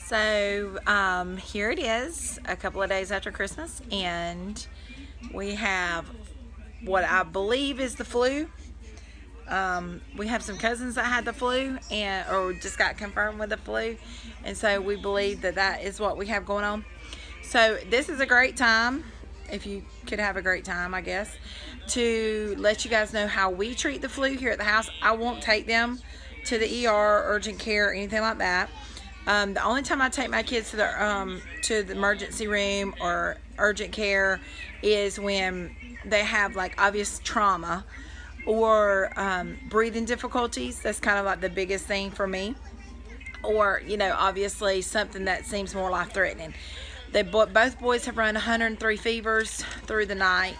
So here it is, a couple of days after Christmas, and we have what I believe is the flu. We have some cousins that had the flu or just got confirmed with the flu, and so we believe that that is what we have going on. So this is a great time, if you could have a great time, I guess, to let you guys know how we treat the flu here at the house. I won't take them to the ER, urgent care, or anything like that. The only time I take my kids to the emergency room or urgent care is when they have like obvious trauma or breathing difficulties. That's kind of like the biggest thing for me. Or, you know, obviously something that seems more life-threatening. Both boys have run 103 fevers through the night.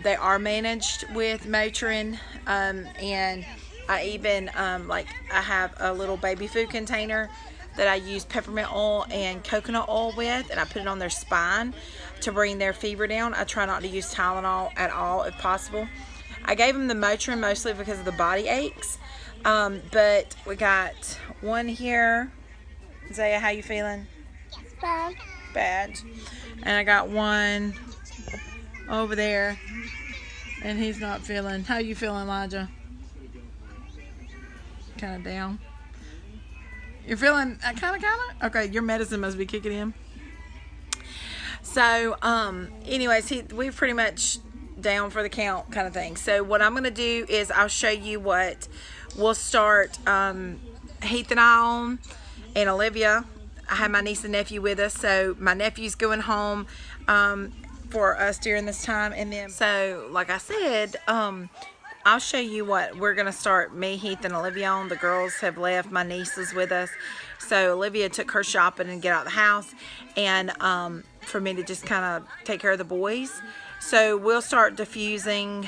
They are managed with Motrin, and I even I have a little baby food container that I use peppermint oil and coconut oil with, and I put it on their spine to bring their fever down. I try not to use Tylenol at all if possible. I gave them the Motrin mostly because of the body aches, but we got one here. Zaya, how you feeling? Bad. Bad. And I got one over there, and he's not feeling. How you feeling, Elijah? Kind of down. You're feeling kind of? Okay, your medicine must be kicking in. So, anyways, we're pretty much down for the count kind of thing. So what I'm going to do is I'll show you what we'll start Heath and I on, and Olivia. I have my niece and nephew with us, so my nephew's going home for us during this time. And then, so like I said, I'll show you what we're going to start me, Heath, and Olivia on. The girls have left. My niece is with us. So Olivia took her shopping and get out of the house. And for me to just kind of take care of the boys. So we'll start diffusing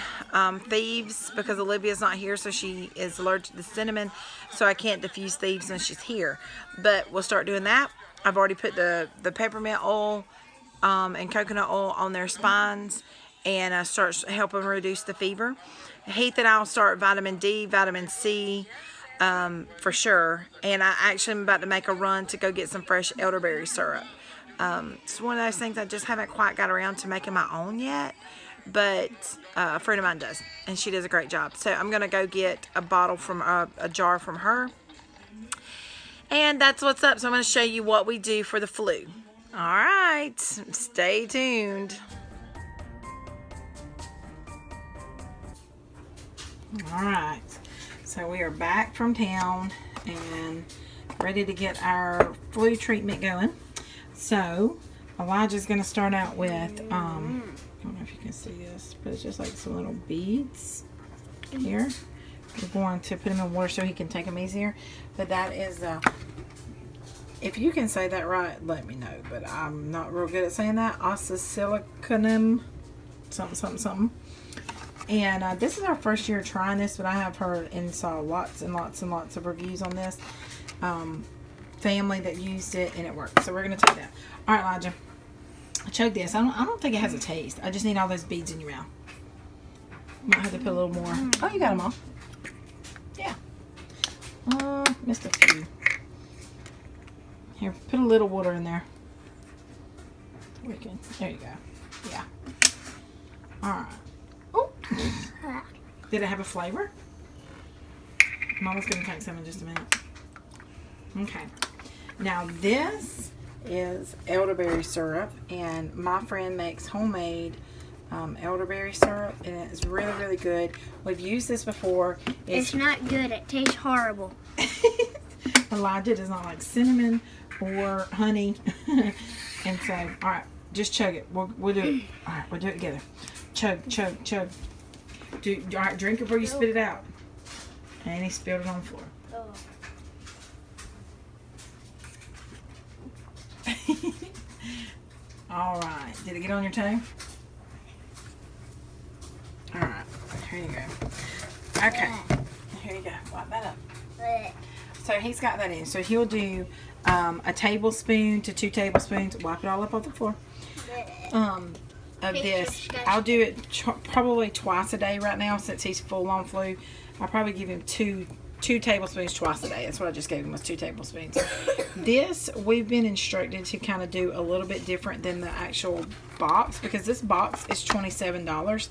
thieves because Olivia's not here. So she is allergic to cinnamon. So I can't diffuse thieves when she's here. But we'll start doing that. I've already put the peppermint oil and coconut oil on their spines. And start helping reduce the fever. Heath and I'll start vitamin D, vitamin C, for sure. And I actually am about to make a run to go get some fresh elderberry syrup. It's one of those things I just haven't quite got around to making my own yet. But a friend of mine does. And she does a great job. So I'm going to go get a bottle from a jar from her. And that's what's up. So I'm going to show you what we do for the flu. All right. Stay tuned. Alright, so we are back from town and ready to get our flu treatment going. So Elijah's going to start out with, I don't know if you can see this, but it's just like some little beads here. We're going to put them in water so he can take them easier. But that is, if you can say that right, let me know. But I'm not real good at saying that. Oscillococcinum, something. And this is our first year trying this, but I have heard and saw lots and lots and lots of reviews on this. Family that used it and it worked. So we're going to take that. All right, Elijah. Chug this. I don't think it has a taste. I just need all those beads in your mouth. Might have to put a little more. Oh, you got them all. Yeah. Missed a few. Here, put a little water in there. There you go. Yeah. All right. Oh. Did it have a flavor? Mama's going to take some in just a minute. Okay. Now this is elderberry syrup, and my friend makes homemade elderberry syrup, and it's really, really good. We've used this before. It's not good. It tastes horrible. Elijah does not like cinnamon or honey. And so, all right, just chug it. We'll do it. All right, we'll do it together. Chug. All right, drink it before you spit it out. And he spilled it on the floor. All right. Did it get on your tongue? All right. Here you go. Okay. Here you go. Wipe that up. So he's got that in. So he'll do a tablespoon to 2 tablespoons. Wipe it all up off the floor. Of this. I'll do it probably twice a day right now since he's full on flu. I'll probably give him two 2 tablespoons twice a day. That's what I just gave him, was 2 tablespoons. This, we've been instructed to kind of do a little bit different than the actual box, because this box is $27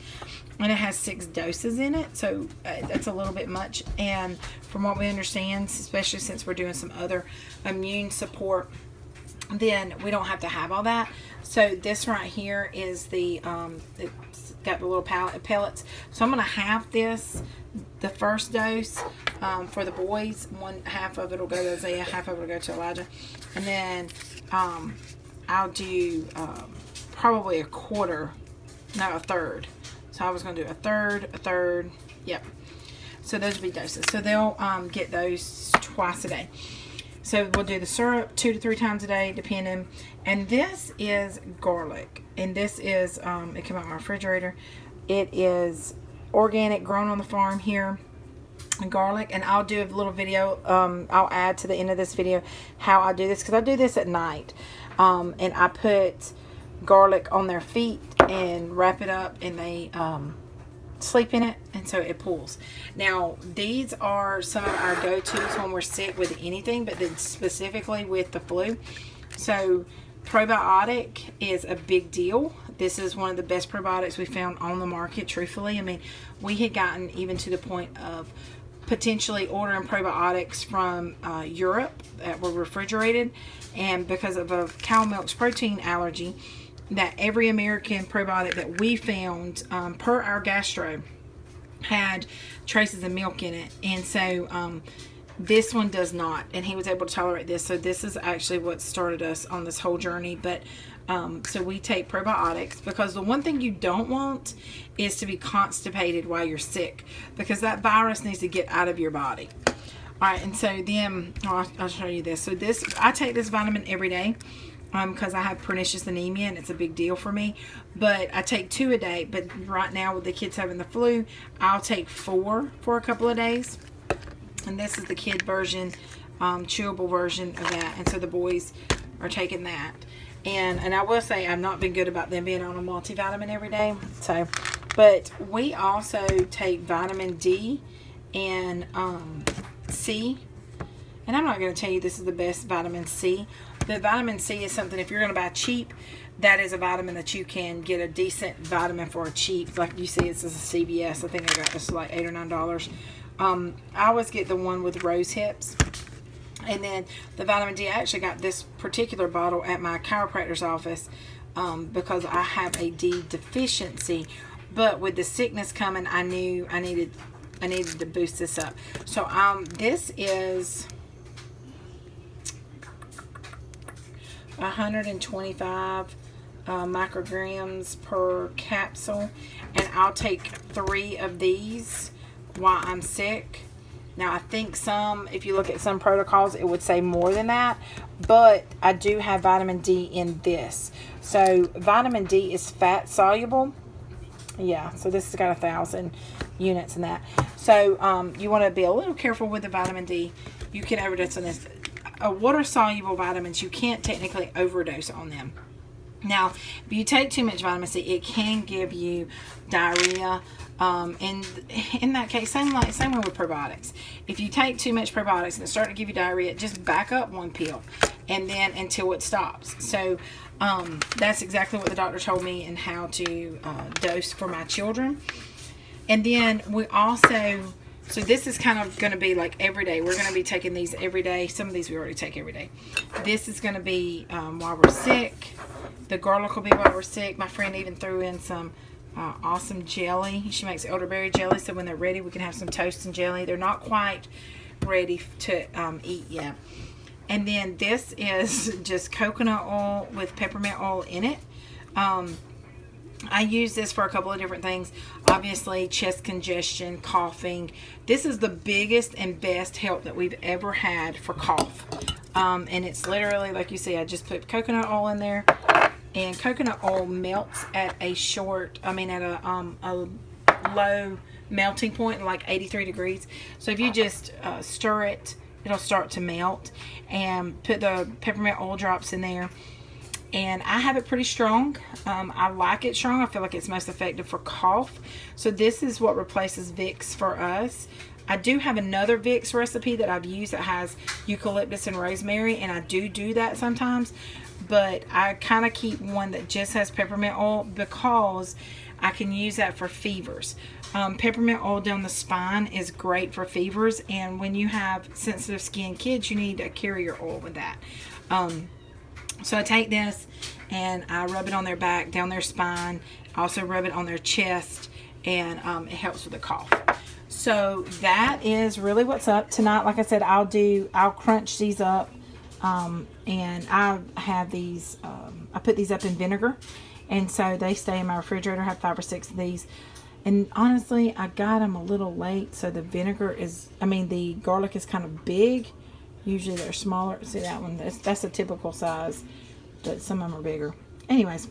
and it has 6 doses in it, so that's a little bit much. And from what we understand, especially since we're doing some other immune support, then we don't have to have all that. So this right here is the it's got the little pellets. So I'm going to half this, the first dose for the boys. One half of it will go to Isaiah, half of it will go to Elijah, and then I'll do probably a third. So I was going to do a third. Yep. So those will be doses. So they'll get those twice a day. So we'll do the syrup 2 to 3 times a day, depending. And this is garlic. And this is, it came out of my refrigerator. It is organic, grown on the farm here. Garlic. And I'll do a little video, I'll add to the end of this video how I do this, because I do this at night. And I put garlic on their feet and wrap it up, and they sleep in it, and so it pulls. Now these are some of our go-tos when we're sick with anything, but then specifically with the flu. So probiotic is a big deal. This is one of the best probiotics we found on the market, truthfully. I mean, we had gotten even to the point of potentially ordering probiotics from Europe that were refrigerated, and because of a cow milk's protein allergy, that every American probiotic that we found per our gastro had traces of milk in it. And so this one does not, and he was able to tolerate this. So this is actually what started us on this whole journey. But so we take probiotics, because the one thing you don't want is to be constipated while you're sick, because that virus needs to get out of your body. All right, and so then I'll show you this. So this, I take this vitamin every day, because I have pernicious anemia, and it's a big deal for me. But I take 2 a day. But right now with the kids having the flu, I'll take 4 for a couple of days. And this is the kid version, chewable version of that. And so the boys are taking that. And I will say, I've not been good about them being on a multivitamin every day. So, but we also take vitamin D and C. And I'm not going to tell you this is the best vitamin C. But vitamin C is something, if you're going to buy cheap, that is a vitamin that you can get a decent vitamin for a cheap. Like you see, it's a CVS. I think I got this like $8 or $9. I always get the one with rose hips. And then the vitamin D, I actually got this particular bottle at my chiropractor's office because I have a D deficiency. But with the sickness coming, I knew I needed to boost this up. So this is 125 micrograms per capsule, and I'll take 3 of these while I'm sick. Now I think if you look at some protocols, it would say more than that, but I do have vitamin D in this. So vitamin D is fat soluble. Yeah, so this has got 1,000 units in that. So you want to be a little careful with the vitamin D. You can overdose on this. Water soluble vitamins, you can't technically overdose on them. Now, if you take too much vitamin C, it can give you diarrhea. And in that case, same way with probiotics. If you take too much probiotics and it's starting to give you diarrhea, just back up 1 pill, and then until it stops. So that's exactly what the doctor told me and how to dose for my children. And then we also, so this is kind of going to be like every day. We're going to be taking these every day. Some of these we already take every day. This is going to be while we're sick. The garlic will be while we're sick. My friend even threw in some awesome jelly. She makes elderberry jelly, so when they're ready, we can have some toast and jelly. They're not quite ready to eat yet. And then this is just coconut oil with peppermint oil in it. I use this for a couple of different things. Obviously, chest congestion, coughing. This is the biggest and best help that we've ever had for cough. And it's literally, like you see, I just put coconut oil in there. And coconut oil melts at a low melting point, like 83 degrees. So if you just stir it, it'll start to melt. And put the peppermint oil drops in there. And I have it pretty strong. I like it strong. I feel like it's most effective for cough. So this is what replaces Vicks for us. I do have another Vicks recipe that I've used that has eucalyptus and rosemary, and I do that sometimes. But I kind of keep one that just has peppermint oil because I can use that for fevers. Peppermint oil down the spine is great for fevers, and when you have sensitive skin kids, you need a carrier oil with that. So I take this and I rub it on their back, down their spine. I also rub it on their chest, and it helps with the cough. So that is really what's up tonight. Like I said, I'll crunch these up, and I have these. I put these up in vinegar, and so they stay in my refrigerator. I have 5 or 6 of these, and honestly, I got them a little late, so the the garlic is kind of big. Usually they're smaller. See that one? That's a typical size, but some of them are bigger. Anyways,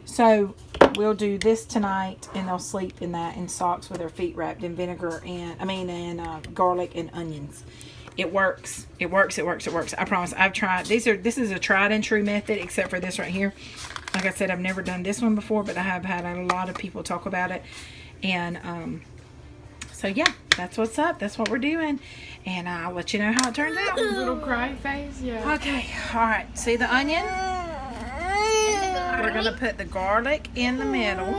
so we'll do this tonight, and they'll sleep in that in socks with their feet wrapped in vinegar and garlic and onions. It works. It works. I promise. I've tried. This is a tried and true method, except for this right here. Like I said, I've never done this one before, but I have had a lot of people talk about it, and so yeah, that's what's up. That's what we're doing, and I'll let you know how it turns out. Little cry phase, yeah. Okay. All right. See the onion? We're gonna put the garlic in the middle.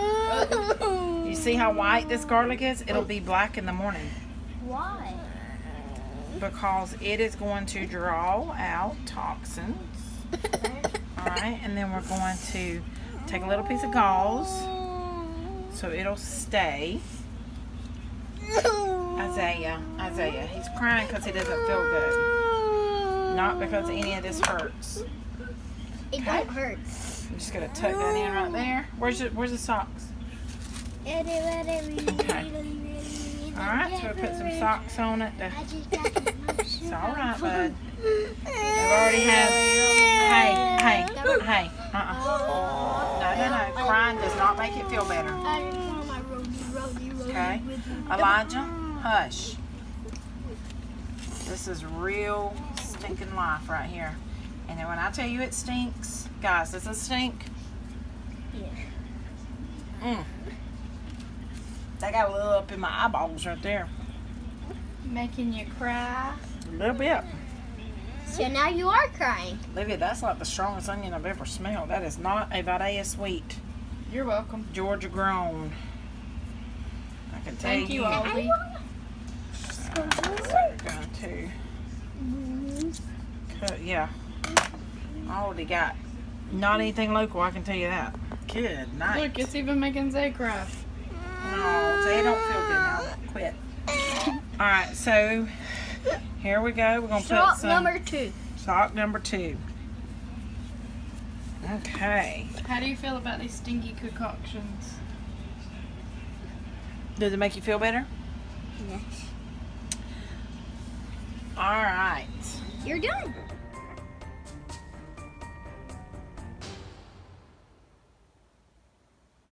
You see how white this garlic is? It'll be black in the morning. Why? Because it is going to draw out toxins. Alright, and then we're going to take a little piece of gauze so it'll stay. Isaiah, he's crying because he doesn't feel good. Not because any of this hurts. It don't hurt. I'm just going to tuck that in right there. Where's the socks? Okay. Alright, so we'll put some socks on it. It's alright, bud. I've already had. Hey. No. Crying does not make it feel better. Okay. Elijah, hush. This is real stinking life right here. And then when I tell you it stinks, guys, does it stink? Yeah. I got a little up in my eyeballs right there. Making you cry. A little bit. So now you are crying. Olivia, that's like the strongest onion I've ever smelled. That is not a Vidalia sweet. You're welcome. Georgia grown. I can tell Thank you, Aldi. So we're going to cut, yeah. Aldi got not anything local, I can tell you that. Good night. Look, it's even making Zay cry. No, Zay don't feel good now. Quit. Alright, so here we go. We're going to put Sock some. number 2. Sock number 2. Okay. How do you feel about these stinky concoctions? Does it make you feel better? Yes. Alright. You're done.